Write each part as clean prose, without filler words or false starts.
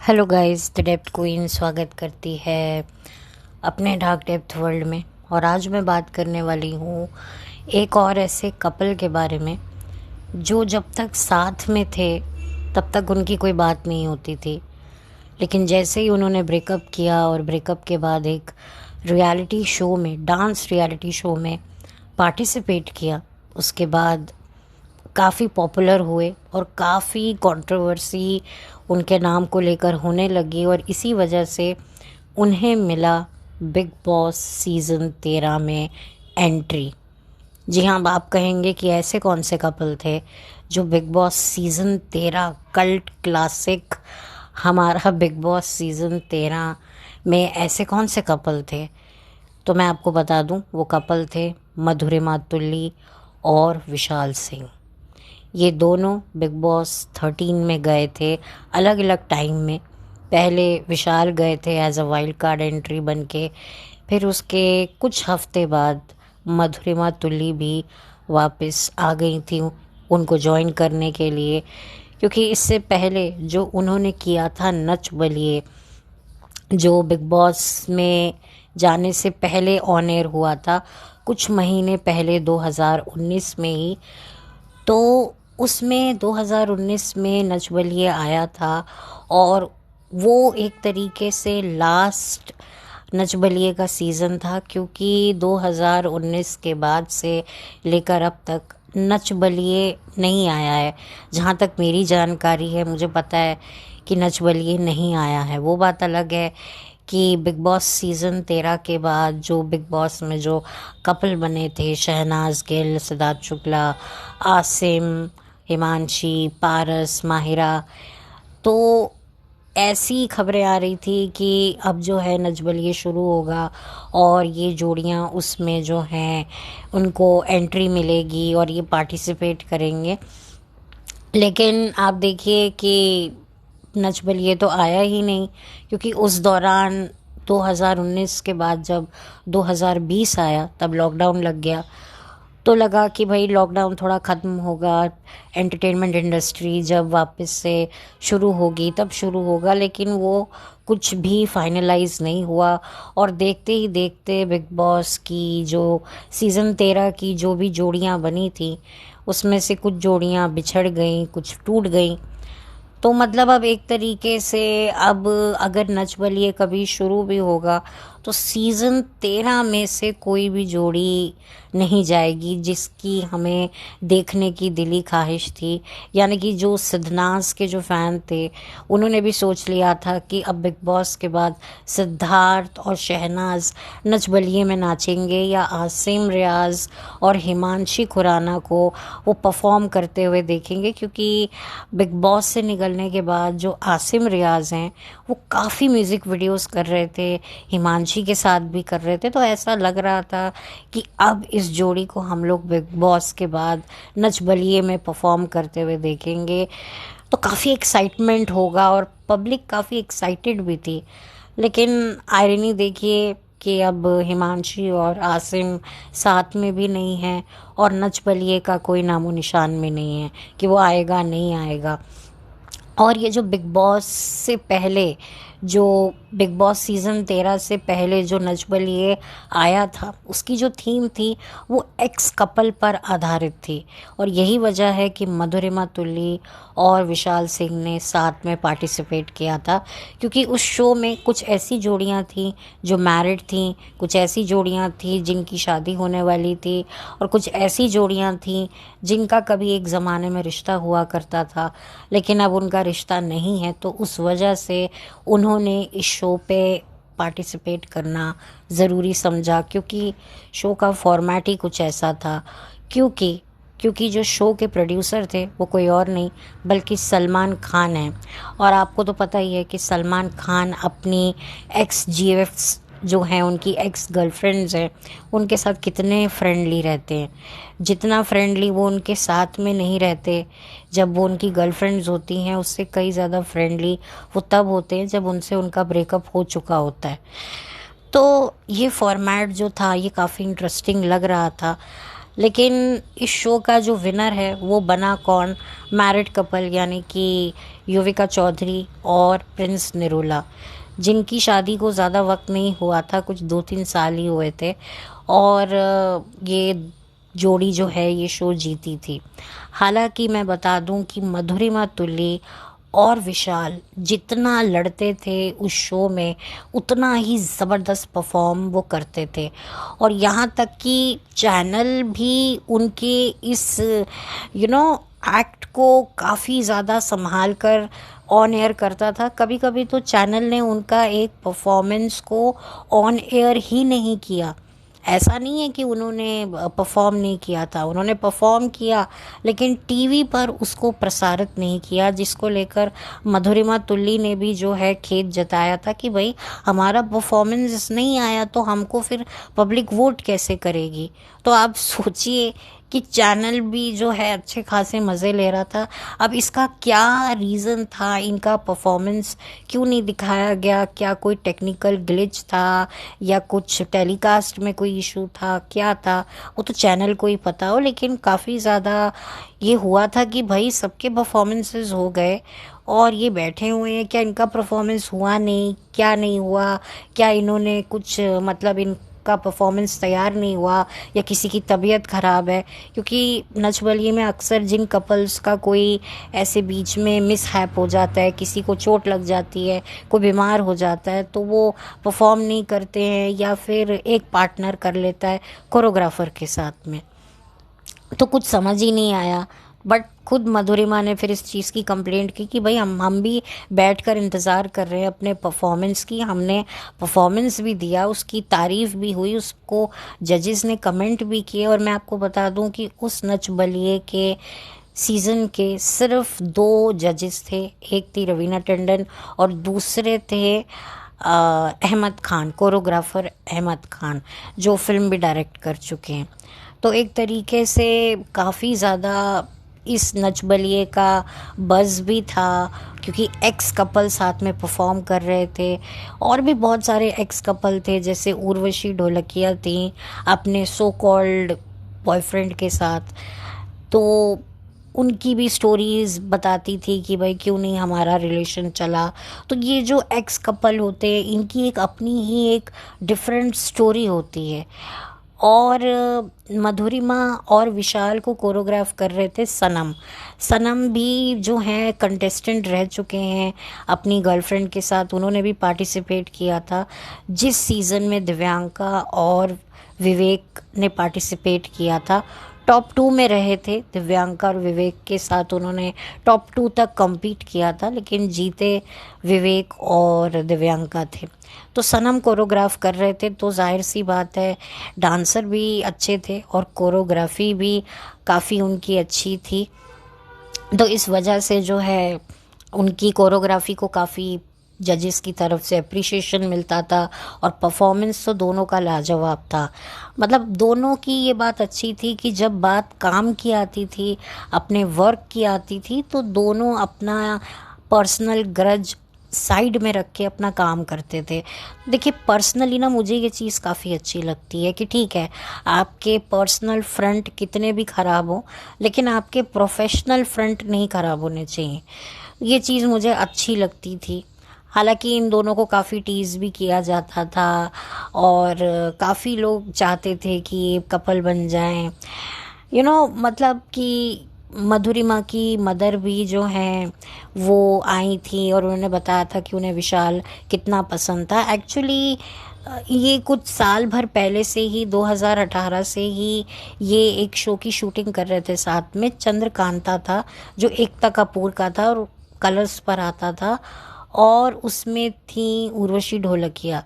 Hello guys, the depth queen स्वागत करती है अपने डार्क डेप्थ वर्ल्ड में। और आज मैं बात करने वाली हूँ एक और ऐसे कपल के बारे में जो जब तक साथ में थे तब तक उनकी कोई बात नहीं होती थी, लेकिन जैसे ही उन्होंने ब्रेकअप किया और ब्रेकअप के बाद एक रियलिटी शो में, डांस रियलिटी शो में पार्टिसिपेट किया, उसके बाद काफ़ी पॉपुलर हुए और काफ़ी कंट्रोवर्सी उनके नाम को लेकर होने लगी। और इसी वजह से उन्हें मिला बिग बॉस सीज़न 13 में एंट्री। जी हाँ, अब आप कहेंगे कि ऐसे कौन से कपल थे जो big boss season 13 cult classic, हमारा बिग बॉस सीज़न 13 में ऐसे कौन से कपल थे। तो मैं आपको बता दूं, वो कपल थे मधुरिमा तुल्ली और विशाल सिंह। ये दोनों बिग बॉस 13 में गए थे अलग अलग टाइम में। पहले विशाल गए थे as a wild card entry बन के, फिर उसके कुछ हफ्ते बाद मधुरिमा तुल्ली भी वापस आ गई थी उनको ज्वाइन करने के लिए, क्योंकि इससे पहले जो उन्होंने किया था नच बलिए, जो बिग बॉस में जाने से पहले ऑन एयर हुआ था कुछ महीने पहले 2019 में ही, तो उसमें 2019 में नच बलिए आया था। और वो एक तरीके से लास्ट नच बलिए का सीज़न था, क्योंकि 2019 के बाद से लेकर अब तक नच बलिए नहीं आया है। जहाँ तक मेरी जानकारी है, मुझे पता है कि नच बलिए नहीं आया है। वो बात अलग है कि बिग बॉस सीज़न 13 के बाद जो बिग बॉस में जो कपल बने थे, शहनाज गिल, सिद्धार्थ शुक्ला, आसिम, हिमांशी, पारस, माहिरा, तो ऐसी खबरें आ रही थी कि अब जो है नच बलिए शुरू होगा और ये जोड़ियां उसमें जो हैं उनको एंट्री मिलेगी और ये पार्टिसिपेट करेंगे। लेकिन आप देखिए कि नच बलिए तो आया ही नहीं, क्योंकि उस दौरान 2019 के बाद जब 2020 आया तब लॉकडाउन लग गया। तो लगा कि भाई लॉकडाउन थोड़ा ख़त्म होगा, एंटरटेनमेंट इंडस्ट्री जब वापस से शुरू होगी तब शुरू होगा, लेकिन वो कुछ भी फाइनलाइज नहीं हुआ। और देखते ही देखते बिग बॉस की जो सीज़न 13 की जो भी जोड़ियां बनी थी, उसमें से कुछ जोड़ियां बिछड़ गईं, कुछ टूट गईं। तो मतलब अब एक तरीके से अब अगर नच बलिए कभी शुरू भी होगा तो सीज़न 13 में से कोई भी जोड़ी नहीं जाएगी जिसकी हमें देखने की दिली ख्वाहिश थी। यानी कि जो सिद्धनाज के जो फ़ैन थे, उन्होंने भी सोच लिया था कि अब बिग बॉस के बाद सिद्धार्थ और शहनाज नच बलिए में नाचेंगे या आसिम रियाज और हिमांशी खुराना को वो परफॉर्म करते हुए देखेंगे, क्योंकि बिग बॉस से निकलने के बाद जो आसिम रियाज हैं वो काफ़ी म्यूज़िक वीडियोस कर रहे थे, हिमांशी के साथ भी कर रहे थे। तो ऐसा लग रहा था कि अब इस जोड़ी को हम लोग बिग बॉस के बाद नच बलिए में परफॉर्म करते हुए देखेंगे, तो काफ़ी एक्साइटमेंट होगा और पब्लिक काफ़ी एक्साइटेड भी थी। लेकिन आयरनी देखिए कि अब हिमांशी और आसिम साथ में भी नहीं है और नच बलिए का कोई नामो निशान भी नहीं है कि वो आएगा नहीं आएगा। और ये जो बिग बॉस से पहले, जो बिग बॉस सीज़न 13 से पहले जो नच बलिए आया था, उसकी जो थीम थी वो एक्स कपल पर आधारित थी। और यही वजह है कि मधुरिमा तुल्ली और विशाल सिंह ने साथ में पार्टिसिपेट किया था, क्योंकि उस शो में कुछ ऐसी जोड़ियां थीं जो मैरिड थीं, कुछ ऐसी जोड़ियां थीं जिनकी शादी होने वाली थी, और कुछ ऐसी जोड़ियां थीं जिनका कभी एक ज़माने में रिश्ता हुआ करता था लेकिन अब उनका रिश्ता नहीं है। तो उस वजह से उन्होंने इस शो पे पार्टिसिपेट करना ज़रूरी समझा, क्योंकि शो का फॉर्मेट ही कुछ ऐसा था। क्योंकि जो शो के प्रोड्यूसर थे वो कोई और नहीं बल्कि सलमान खान हैं। और आपको तो पता ही है कि सलमान खान अपनी एक्स जीएफ्स जो हैं, उनकी एक्स गर्लफ्रेंड्स हैं, उनके साथ कितने फ्रेंडली रहते हैं। जितना फ्रेंडली वो उनके साथ में नहीं रहते, जब वो उनकी गर्लफ्रेंड्स होती हैं उससे कई ज़्यादा फ्रेंडली वो तब होते हैं जब उनसे उनका ब्रेकअप हो चुका होता है। तो ये फॉर्मेट जो था ये काफ़ी इंटरेस्टिंग लग रहा था। लेकिन इस शो का जो विनर है वो बना कौन? मैरिड कपल, यानी कि युविका चौधरी और प्रिंस निरोला, जिनकी शादी को ज़्यादा वक्त नहीं हुआ था, कुछ 2-3 साल ही हुए थे। और ये जोड़ी जो है ये शो जीती थी। हालांकि मैं बता दूं कि मधुरिमा तुली और विशाल जितना लड़ते थे उस शो में, उतना ही ज़बरदस्त परफॉर्म वो करते थे। और यहाँ तक कि चैनल भी उनके इस एक्ट को काफ़ी ज़्यादा संभाल कर ऑन एयर करता था। कभी कभी तो चैनल ने उनका एक परफॉर्मेंस को ऑन एयर ही नहीं किया। ऐसा नहीं है कि उन्होंने परफॉर्म नहीं किया था, उन्होंने परफॉर्म किया, लेकिन टीवी पर उसको प्रसारित नहीं किया, जिसको लेकर मधुरिमा तुल्ली ने भी जो है खेद जताया था कि भाई हमारा परफॉर्मेंस नहीं आया तो हमको फिर पब्लिक वोट कैसे करेगी। तो आप सोचिए कि चैनल भी जो है अच्छे खासे मज़े ले रहा था। अब इसका क्या रीज़न था, इनका परफॉर्मेंस क्यों नहीं दिखाया गया? क्या कोई टेक्निकल ग्लिच था या कुछ टेलीकास्ट में कोई इशू था, क्या था, वो तो चैनल को ही पता हो। लेकिन काफ़ी ज़्यादा ये हुआ था कि भाई सबके परफॉर्मेंसेस हो गए और ये बैठे हुए हैं, क्या इनका परफॉर्मेंस हुआ नहीं, क्या नहीं हुआ, क्या इन्होंने कुछ मतलब इनका परफॉर्मेंस तैयार नहीं हुआ या किसी की तबीयत ख़राब है। क्योंकि नच बलिए में अक्सर जिन कपल्स का कोई ऐसे बीच में मिस हैप हो जाता है, किसी को चोट लग जाती है, कोई बीमार हो जाता है, तो वो परफॉर्म नहीं करते हैं या फिर एक पार्टनर कर लेता है कोरियोग्राफर के साथ में। तो कुछ समझ ही नहीं आया। बट खुद मधुरिमा ने फिर इस चीज़ की कंप्लेंट की कि भाई हम भी बैठकर इंतज़ार कर रहे हैं अपने परफॉर्मेंस की, हमने परफॉर्मेंस भी दिया, उसकी तारीफ़ भी हुई, उसको जजेस ने कमेंट भी किए। और मैं आपको बता दूं कि उस नच बलिए के सीज़न के सिर्फ 2 जजेस थे। एक थी रवीना टंडन और दूसरे थे अहमद खान, कोरियोग्राफर अहमद खान, जो फिल्म भी डायरेक्ट कर चुके हैं। तो एक तरीके से काफ़ी ज़्यादा इस नच बलिए का बज़ भी था, क्योंकि एक्स कपल साथ में परफॉर्म कर रहे थे। और भी बहुत सारे एक्स कपल थे, जैसे उर्वशी ढोलकिया थी अपने सो कॉल्ड बॉयफ्रेंड के साथ। तो उनकी भी स्टोरीज़ बताती थी कि भाई क्यों नहीं हमारा रिलेशन चला। तो ये जो एक्स कपल होते हैं, इनकी एक अपनी ही एक डिफरेंट स्टोरी होती है। और मधुरिमा और विशाल को कोरियोग्राफ कर रहे थे सनम। सनम भी जो हैं कंटेस्टेंट रह चुके हैं अपनी गर्लफ्रेंड के साथ, उन्होंने भी पार्टिसिपेट किया था जिस सीज़न में दिव्यांका और विवेक ने पार्टिसिपेट किया था। टॉप 2 में रहे थे दिव्यांका और विवेक के साथ, उन्होंने टॉप 2 तक compete किया था, लेकिन जीते विवेक और दिव्यांका थे। तो सनम कोरियोग्राफ कर रहे थे, तो जाहिर सी बात है डांसर भी अच्छे थे और कोरियोग्राफी भी काफ़ी उनकी अच्छी थी। तो इस वजह से जो है उनकी कोरियोग्राफी को काफ़ी जजेस की तरफ से अप्रिशिएशन मिलता था और परफॉर्मेंस तो दोनों का लाजवाब था। मतलब दोनों की ये बात अच्छी थी कि जब बात काम की आती थी, अपने वर्क की आती थी, तो दोनों अपना पर्सनल ग्रज साइड में रख के अपना काम करते थे। देखिए पर्सनली ना मुझे ये चीज़ काफ़ी अच्छी लगती है कि ठीक है, आपके पर्सनल फ्रंट कितने भी ख़राब हो, लेकिन आपके प्रोफेशनल फ्रंट नहीं ख़राब होने चाहिए। ये चीज़ मुझे अच्छी लगती थी। हालांकि इन दोनों को काफ़ी टीज़ भी किया जाता था और काफ़ी लोग चाहते थे कि ये कपल बन जाएं। मतलब कि मधुरिमा की मदर भी जो हैं वो आई थी और उन्होंने बताया था कि उन्हें विशाल कितना पसंद था। एक्चुअली ये कुछ साल भर पहले से ही 2018 से ही ये एक शो की शूटिंग कर रहे थे साथ में। चंद्रकांता था जो एकता कपूर का था और कलर्स पर आता था, और उसमें थी उर्वशी ढोलकिया।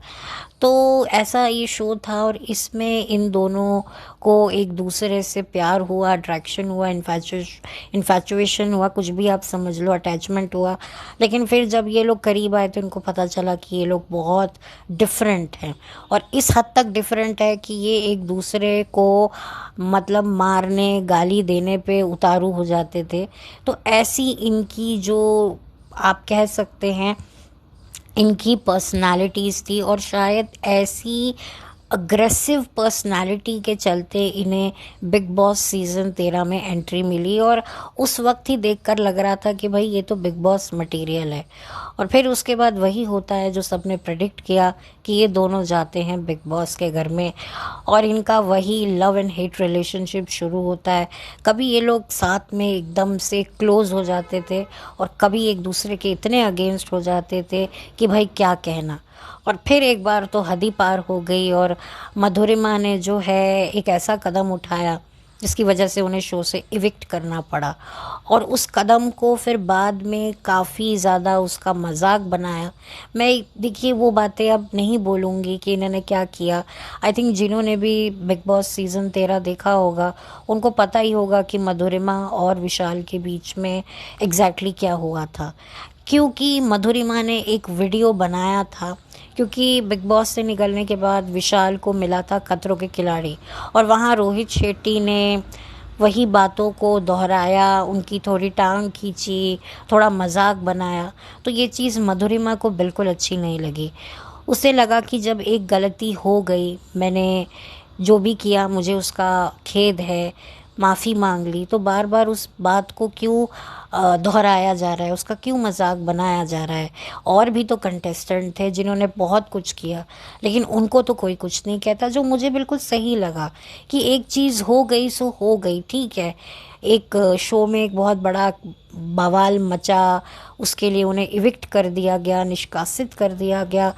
तो ऐसा ये शो था और इसमें इन दोनों को एक दूसरे से प्यार हुआ, अट्रैक्शन हुआ, इन्फैचुएशन हुआ, कुछ भी आप समझ लो, अटैचमेंट हुआ। लेकिन फिर जब ये लोग करीब आए तो इनको पता चला कि ये लोग बहुत डिफरेंट हैं, और इस हद तक डिफरेंट है कि ये एक दूसरे को मतलब मारने गाली देने पे उतारू हो जाते थे। तो ऐसी इनकी जो आप कह सकते हैं इनकी पर्सनालिटीज़ थी, और शायद ऐसी अग्रेसिव पर्सनालिटी के चलते इन्हें बिग बॉस सीज़न 13 में एंट्री मिली, और उस वक्त ही देखकर लग रहा था कि भाई ये तो बिग बॉस मटेरियल है। और फिर उसके बाद वही होता है जो सबने प्रेडिक्ट किया कि ये दोनों जाते हैं बिग बॉस के घर में, और इनका वही लव एंड हेट रिलेशनशिप शुरू होता है। कभी ये लोग साथ में एकदम से क्लोज हो जाते थे, और कभी एक दूसरे के इतने अगेंस्ट हो जाते थे कि भाई क्या कहना। और फिर एक बार तो हद ही पार हो गई, और मधुरिमा ने जो है एक ऐसा कदम उठाया जिसकी वजह से उन्हें शो से इविक्ट करना पड़ा। और उस कदम को फिर बाद में काफ़ी ज़्यादा उसका मजाक बनाया। मैं देखिए वो बातें अब नहीं बोलूँगी कि इन्होंने क्या किया। आई थिंक जिन्होंने भी बिग बॉस सीज़न 13 देखा होगा उनको पता ही होगा कि मधुरिमा और विशाल के बीच में एग्जैक्टली क्या हुआ था। क्योंकि मधुरिमा ने एक वीडियो बनाया था, क्योंकि बिग बॉस से निकलने के बाद विशाल को मिला था खतरों के खिलाड़ी, और वहाँ रोहित शेट्टी ने वही बातों को दोहराया, उनकी थोड़ी टांग खींची, थोड़ा मजाक बनाया। तो ये चीज़ मधुरिमा को बिल्कुल अच्छी नहीं लगी। उसे लगा कि जब एक गलती हो गई, मैंने जो भी किया मुझे उसका खेद है, माफ़ी मांग ली, तो बार बार उस बात को क्यों दोहराया जा रहा है, उसका क्यों मजाक बनाया जा रहा है। और भी तो कंटेस्टेंट थे जिन्होंने बहुत कुछ किया, लेकिन उनको तो कोई कुछ नहीं कहता, जो मुझे बिल्कुल सही लगा कि एक चीज़ हो गई सो हो गई, ठीक है। एक शो में एक बहुत बड़ा बवाल मचा, उसके लिए उन्हें इविक्ट कर दिया गया, निष्कासित कर दिया गया,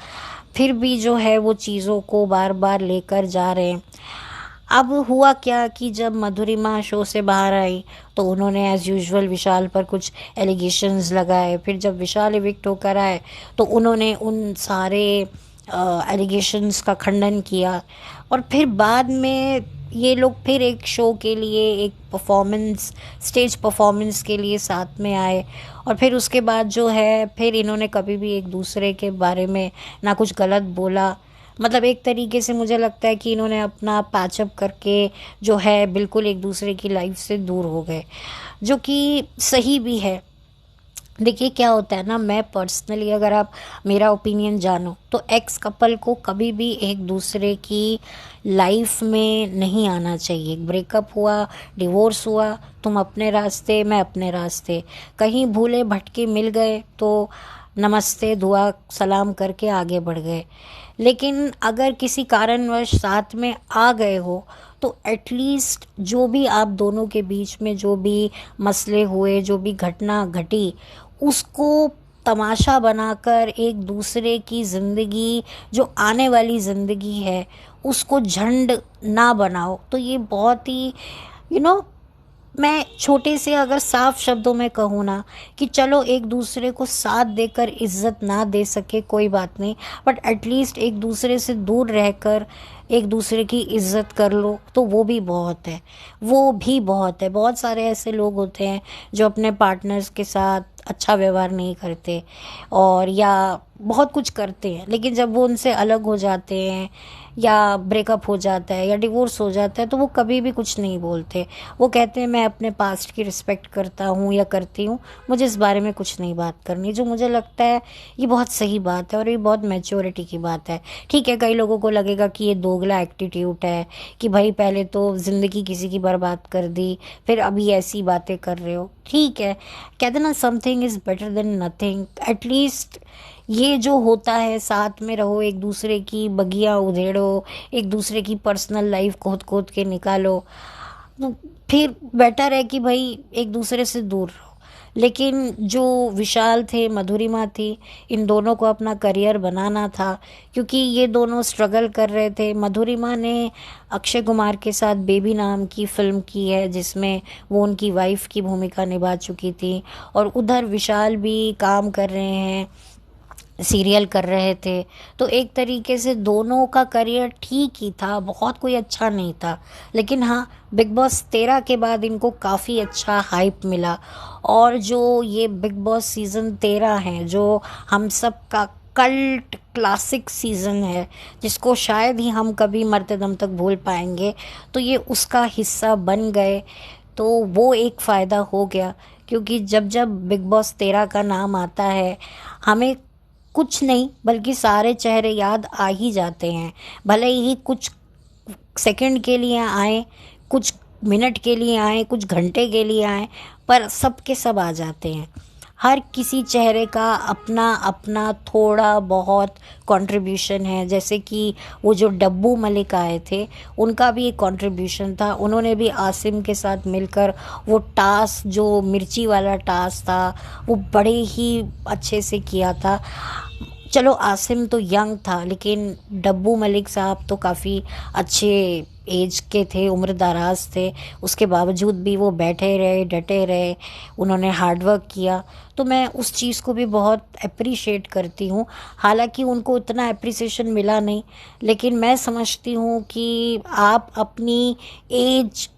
फिर भी जो है वो चीज़ों को बार बार लेकर जा रहे हैं। अब हुआ क्या कि जब मधुरिमा शो से बाहर आई तो उन्होंने एज़ यूजुअल विशाल पर कुछ एलिगेशंस लगाए। फिर जब विशाल इविक्ट होकर आए तो उन्होंने उन सारे एलिगेशंस का खंडन किया, और फिर बाद में ये लोग फिर एक शो के लिए, एक परफॉर्मेंस, स्टेज परफॉर्मेंस के लिए साथ में आए। और फिर उसके बाद जो है फिर इन्होंने कभी भी एक दूसरे के बारे में ना कुछ गलत बोला। मतलब एक तरीके से मुझे लगता है कि इन्होंने अपना पैचअप करके जो है बिल्कुल एक दूसरे की लाइफ से दूर हो गए, जो कि सही भी है। देखिए क्या होता है ना, मैं पर्सनली अगर आप मेरा ओपिनियन जानो तो एक्स कपल को कभी भी एक दूसरे की लाइफ में नहीं आना चाहिए। ब्रेकअप हुआ, डिवोर्स हुआ, तुम अपने रास्ते मैं अपने रास्ते, कहीं भूले भटके मिल गए तो नमस्ते दुआ सलाम करके आगे बढ़ गए। लेकिन अगर किसी कारणवश साथ में आ गए हो तो एटलीस्ट जो भी आप दोनों के बीच में जो भी मसले हुए, जो भी घटना घटी, उसको तमाशा बनाकर एक दूसरे की ज़िंदगी, जो आने वाली ज़िंदगी है, उसको झंड ना बनाओ। तो ये बहुत ही यू नो मैं छोटे से अगर साफ शब्दों में कहूँ ना कि चलो एक दूसरे को साथ देकर इज्जत ना दे सके कोई बात नहीं, बट एटलीस्ट एक दूसरे से दूर रहकर एक दूसरे की इज्जत कर लो तो वो भी बहुत है। वो भी बहुत है। बहुत सारे ऐसे लोग होते हैं जो अपने पार्टनर्स के साथ अच्छा व्यवहार नहीं करते और या बहुत कुछ करते हैं, लेकिन जब वो उनसे अलग हो जाते हैं या ब्रेकअप हो जाता है या डिवोर्स हो जाता है तो वो कभी भी कुछ नहीं बोलते। वो कहते हैं मैं अपने पास्ट की रिस्पेक्ट करता हूँ या करती हूँ, मुझे इस बारे में कुछ नहीं बात करनी, जो मुझे लगता है ये बहुत सही बात है और ये बहुत मैच्योरिटी की बात है। ठीक है, कई लोगों को लगेगा कि ये दोगला एटीट्यूड है कि भाई पहले तो ज़िंदगी किसी की बर्बाद कर दी, फिर अभी ऐसी बातें कर रहे हो। ठीक है, कहते ना something is better than nothing. At least ये जो होता है, साथ में रहो, एक दूसरे की बगिया उधेड़ो, एक दूसरे की पर्सनल लाइफ खोद खोद के निकालो, तो फिर बेटर है कि भाई एक दूसरे से दूर रहो। लेकिन जो विशाल थे, मधुरिमा थी, इन दोनों को अपना करियर बनाना था क्योंकि ये दोनों स्ट्रगल कर रहे थे। मधुरिमा ने अक्षय कुमार के साथ बेबी नाम की फ़िल्म की है जिसमें वो उनकी वाइफ की भूमिका निभा चुकी थी, और उधर विशाल भी काम कर रहे हैं, सीरियल कर रहे थे। तो एक तरीके से दोनों का करियर ठीक ही था, बहुत कोई अच्छा नहीं था। लेकिन हाँ, बिग बॉस 13 के बाद इनको काफ़ी अच्छा हाइप मिला, और जो ये बिग बॉस सीज़न 13 है जो हम सब का कल्ट क्लासिक सीज़न है, जिसको शायद ही हम कभी मरते दम तक भूल पाएंगे, तो ये उसका हिस्सा बन गए। तो वो एक फ़ायदा हो गया, क्योंकि जब जब बिग बॉस 13 का नाम आता है हमें कुछ नहीं बल्कि सारे चेहरे याद आ ही जाते हैं, भले ही कुछ सेकंड के लिए आए, कुछ मिनट के लिए आए, कुछ घंटे के लिए आए, पर सब के सब आ जाते हैं। हर किसी चेहरे का अपना अपना थोड़ा बहुत कंट्रीब्यूशन है। जैसे कि वो जो डब्बू मलिक आए थे, उनका भी एक कंट्रीब्यूशन था। उन्होंने भी आसिम के साथ मिलकर वो टास्क, जो मिर्ची वाला टास्क था, वो बड़े ही अच्छे से किया था। चलो आसिम तो यंग था, लेकिन डब्बू मलिक साहब तो काफ़ी अच्छे एज के थे, उम्र दराज थे। उसके बावजूद भी वो बैठे रहे, डटे रहे, उन्होंने हार्डवर्क किया। तो मैं उस चीज़ को भी बहुत अप्रिशिएट करती हूँ। हालांकि उनको इतना अप्रिसिएशन मिला नहीं, लेकिन मैं समझती हूँ कि आप अपनी एज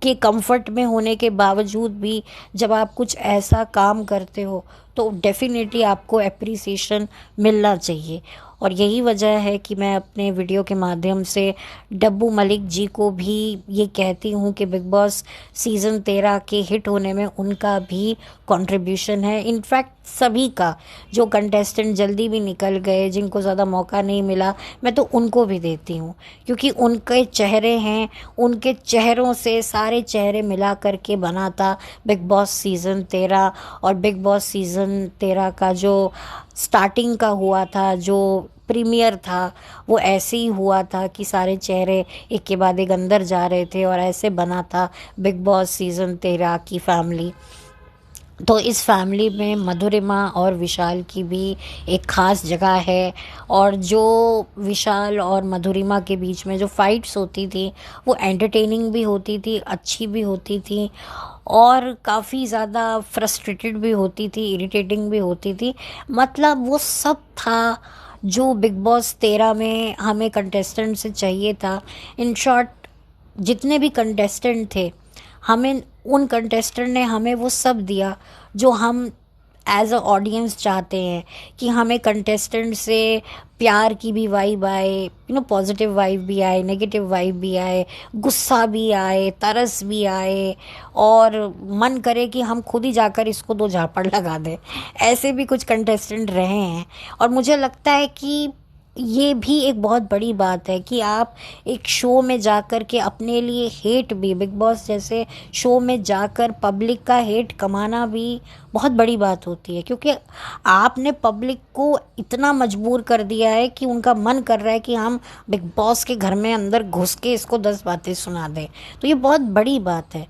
के कंफर्ट में होने के बावजूद भी जब आप कुछ ऐसा काम करते हो तो डेफिनेटली आपको एप्रिसिएशन मिलना चाहिए। और यही वजह है कि मैं अपने वीडियो के माध्यम से डब्बू मलिक जी को भी ये कहती हूँ कि बिग बॉस सीज़न 13 के हिट होने में उनका भी कंट्रीब्यूशन है। इनफैक्ट सभी का, जो कंटेस्टेंट जल्दी भी निकल गए, जिनको ज़्यादा मौका नहीं मिला, मैं तो उनको भी देती हूँ, क्योंकि उनके चेहरे हैं, उनके चेहरों से सारे चेहरे मिला करके बना था बिग बॉस सीज़न 13। और बिग बॉस सीज़न 13 का जो स्टार्टिंग का हुआ था, जो प्रीमियर था, वो ऐसे ही हुआ था कि सारे चेहरे एक के बाद एक अंदर जा रहे थे, और ऐसे बना था बिग बॉस सीज़न 13 की फैमिली। तो इस फैमिली में मधुरिमा और विशाल की भी एक ख़ास जगह है। और जो विशाल और मधुरिमा के बीच में जो फाइट्स होती थी, वो एंटरटेनिंग भी होती थी, अच्छी भी होती थी, और काफ़ी ज़्यादा फ्रस्ट्रेटेड भी होती थी, इरिटेटिंग भी होती थी। मतलब वो सब था जो बिग बॉस 13 में हमें कंटेस्टेंट से चाहिए था। इन शॉर्ट, जितने भी कंटेस्टेंट थे, हमें उन कंटेस्टेंट ने हमें वो सब दिया जो हम एज अ ऑडियंस चाहते हैं कि हमें कंटेस्टेंट से प्यार की भी वाइब आए, पॉजिटिव वाइब भी आए, नेगेटिव वाइब भी आए, गुस्सा भी आए, तरस भी आए, और मन करे कि हम खुद ही जाकर इसको दो झापड़ लगा दें। ऐसे भी कुछ कंटेस्टेंट रहे हैं। और मुझे लगता है कि ये भी एक बहुत बड़ी बात है कि आप एक शो में जाकर के अपने लिए हेट भी, बिग बॉस जैसे शो में जाकर पब्लिक का हेट कमाना भी बहुत बड़ी बात होती है, क्योंकि आपने पब्लिक को इतना मजबूर कर दिया है कि उनका मन कर रहा है कि हम बिग बॉस के घर में अंदर घुस के इसको 10 बातें सुना दें। तो ये बहुत बड़ी बात है।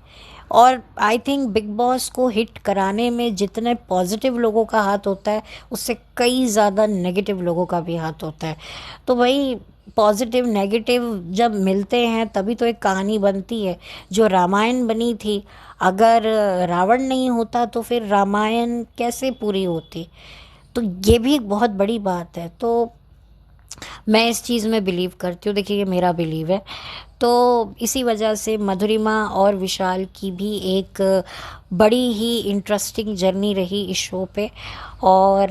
और आई थिंक बिग बॉस को हिट कराने में जितने पॉजिटिव लोगों का हाथ होता है, उससे कई ज़्यादा नेगेटिव लोगों का भी हाथ होता है। तो भाई, पॉजिटिव नेगेटिव जब मिलते हैं तभी तो एक कहानी बनती है। जो रामायण बनी थी, अगर रावण नहीं होता तो फिर रामायण कैसे पूरी होती? तो ये भी एक बहुत बड़ी बात है। तो मैं इस चीज़ में बिलीव करती हूँ। देखिए, ये मेरा बिलीव है। तो इसी वजह से मधुरिमा और विशाल की भी एक बड़ी ही इंटरेस्टिंग जर्नी रही इस शो पे, और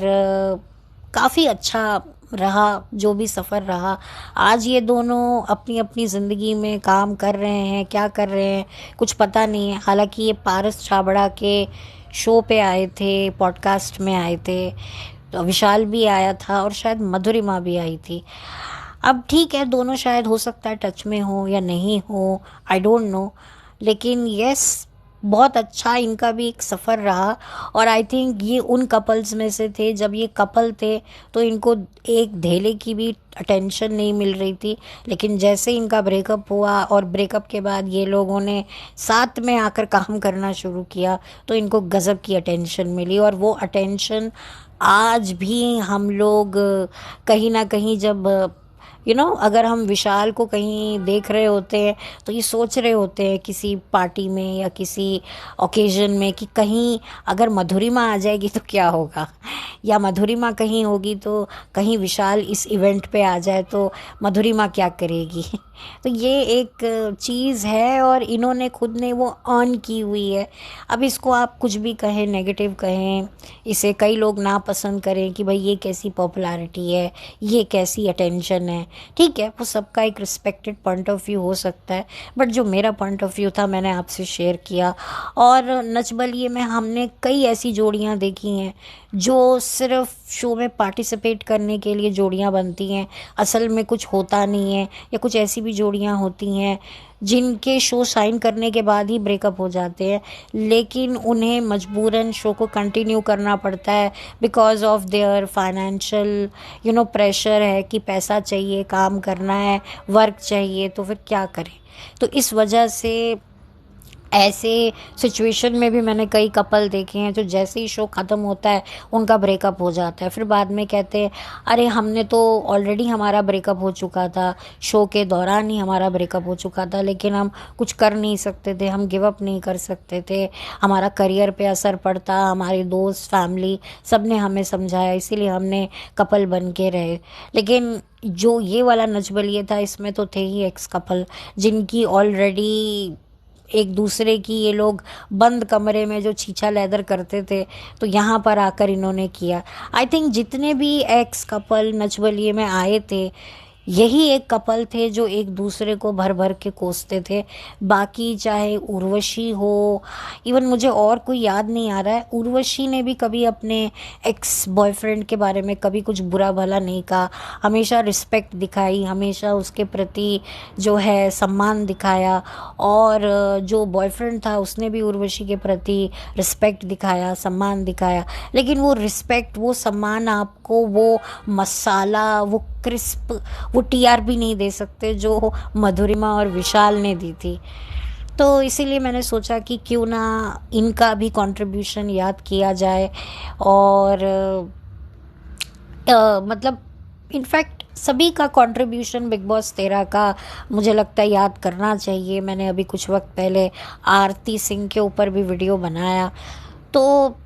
काफ़ी अच्छा रहा जो भी सफ़र रहा। आज ये दोनों अपनी अपनी ज़िंदगी में काम कर रहे हैं, क्या कर रहे हैं कुछ पता नहीं है। हालांकि ये पारस छाबड़ा के शो पे आए थे, पॉडकास्ट में आए थे, तो विशाल भी आया था और शायद मधुरिमा भी आई थी। अब ठीक है, दोनों शायद हो सकता है टच में हो या नहीं हो, आई डोंट नो, लेकिन यस, बहुत अच्छा इनका भी एक सफ़र रहा। और आई थिंक ये उन कपल्स में से थे, जब ये कपल थे तो इनको एक धेले की भी अटेंशन नहीं मिल रही थी, लेकिन जैसे इनका ब्रेकअप हुआ और ब्रेकअप के बाद ये लोगों ने साथ में आकर काम करना शुरू किया, तो इनको गज़ब की अटेंशन मिली। और वो अटेंशन आज भी हम लोग कहीं ना कहीं, जब अगर हम विशाल को कहीं देख रहे होते हैं तो ये सोच रहे होते हैं किसी पार्टी में या किसी ओकेजन में कि कहीं अगर मधुरिमा आ जाएगी तो क्या होगा, या मधुरिमा कहीं होगी तो कहीं विशाल इस इवेंट पे आ जाए तो मधुरिमा क्या करेगी। तो ये एक चीज़ है, और इन्होंने खुद ने वो अर्न की हुई है। अब इसको आप कुछ भी कहें, नेगेटिव कहें, इसे कई लोग ना पसंद करें कि भाई ये कैसी पॉपुलैरिटी है, ये कैसी अटेंशन है, ठीक है, वो सबका एक रिस्पेक्टेड पॉइंट ऑफ व्यू हो सकता है, बट जो मेरा पॉइंट ऑफ व्यू था मैंने आपसे शेयर किया। और नच बलिए में हमने कई ऐसी जोड़ियां देखी हैं जो सिर्फ शो में पार्टिसिपेट करने के लिए जोड़ियां बनती हैं, असल में कुछ होता नहीं है। या कुछ ऐसी भी जोड़ियां होती हैं जिनके शो साइन करने के बाद ही ब्रेकअप हो जाते हैं, लेकिन उन्हें मजबूरन शो को कंटिन्यू करना पड़ता है because of their financial pressure है कि पैसा चाहिए, काम करना है, वर्क चाहिए, तो फिर क्या करें। तो इस वजह से ऐसे सिचुएशन में भी मैंने कई कपल देखे हैं जो जैसे ही शो ख़त्म होता है उनका ब्रेकअप हो जाता है, फिर बाद में कहते हैं अरे हमने तो ऑलरेडी हमारा ब्रेकअप हो चुका था, शो के दौरान ही हमारा ब्रेकअप हो चुका था, लेकिन हम कुछ कर नहीं सकते थे, हम गिव अप नहीं कर सकते थे, हमारा करियर पे असर पड़ता, हमारे दोस्त, फैमिली सब ने हमें समझाया, इसीलिए हमने कपल बन के रहे। लेकिन जो ये वाला नच बलिए था इसमें तो थे ही एक्स कपल जिनकी ऑलरेडी एक दूसरे की, ये लोग बंद कमरे में जो छीछा लेदर करते थे, तो यहाँ पर आकर इन्होंने किया। आई थिंक जितने भी एक्स कपल नच बलिए में आए थे यही एक कपल थे जो एक दूसरे को भर भर के कोसते थे। बाकी चाहे उर्वशी हो, इवन मुझे और कोई याद नहीं आ रहा है, उर्वशी ने भी कभी अपने एक्स बॉयफ्रेंड के बारे में कभी कुछ बुरा भला नहीं कहा, हमेशा रिस्पेक्ट दिखाई, हमेशा उसके प्रति जो है सम्मान दिखाया। और जो बॉयफ्रेंड था उसने भी उर्वशी के प्रति रिस्पेक्ट दिखाया, सम्मान दिखाया। लेकिन वो रिस्पेक्ट, वो सम्मान आपको वो मसाला, वो क्रिस्प, वो टीआरपी नहीं दे सकते जो मधुरिमा और विशाल ने दी थी। तो इसीलिए मैंने सोचा कि क्यों ना इनका भी कंट्रीब्यूशन याद किया जाए। और मतलब इनफैक्ट सभी का कंट्रीब्यूशन बिग बॉस 13 का मुझे लगता है याद करना चाहिए। मैंने अभी कुछ वक्त पहले आरती सिंह के ऊपर भी वीडियो बनाया, तो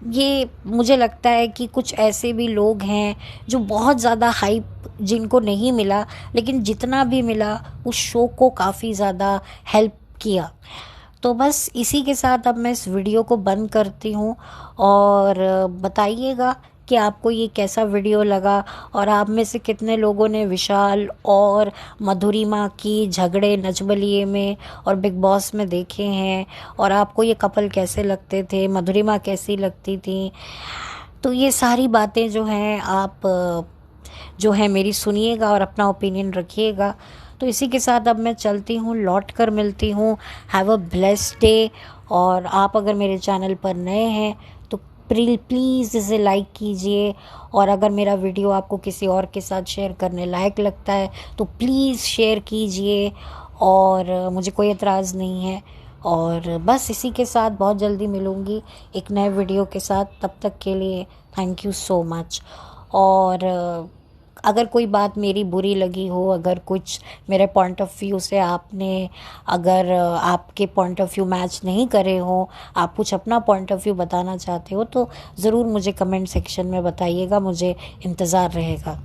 ये मुझे लगता है कि कुछ ऐसे भी लोग हैं जो बहुत ज़्यादा हाइप जिनको नहीं मिला, लेकिन जितना भी मिला उस शो को काफ़ी ज़्यादा हेल्प किया। तो बस इसी के साथ अब मैं इस वीडियो को बंद करती हूँ। और बताइएगा कि आपको ये कैसा वीडियो लगा, और आप में से कितने लोगों ने विशाल और मधुरिमा की झगड़े नच बलिए में और बिग बॉस में देखे हैं, और आपको ये कपल कैसे लगते थे, मधुरिमा कैसी लगती थी। तो ये सारी बातें जो हैं आप जो है मेरी सुनिएगा और अपना ओपिनियन रखिएगा। तो इसी के साथ अब मैं चलती हूँ, लौट कर मिलती हूँ। Have a blessed day. और आप अगर मेरे चैनल पर नए हैं तो प्लीज़ इसे लाइक कीजिए, और अगर मेरा वीडियो आपको किसी और के साथ शेयर करने लायक लगता है तो प्लीज़ शेयर कीजिए, और मुझे कोई एतराज़ नहीं है। और बस इसी के साथ बहुत जल्दी मिलूँगी एक नए वीडियो के साथ। तब तक के लिए थैंक यू सो मच। और अगर कोई बात मेरी बुरी लगी हो, अगर कुछ मेरे पॉइंट ऑफ व्यू से आपने, अगर आपके पॉइंट ऑफ व्यू मैच नहीं करे हो, आप कुछ अपना पॉइंट ऑफ व्यू बताना चाहते हो, तो ज़रूर मुझे कमेंट सेक्शन में बताइएगा, मुझे इंतज़ार रहेगा।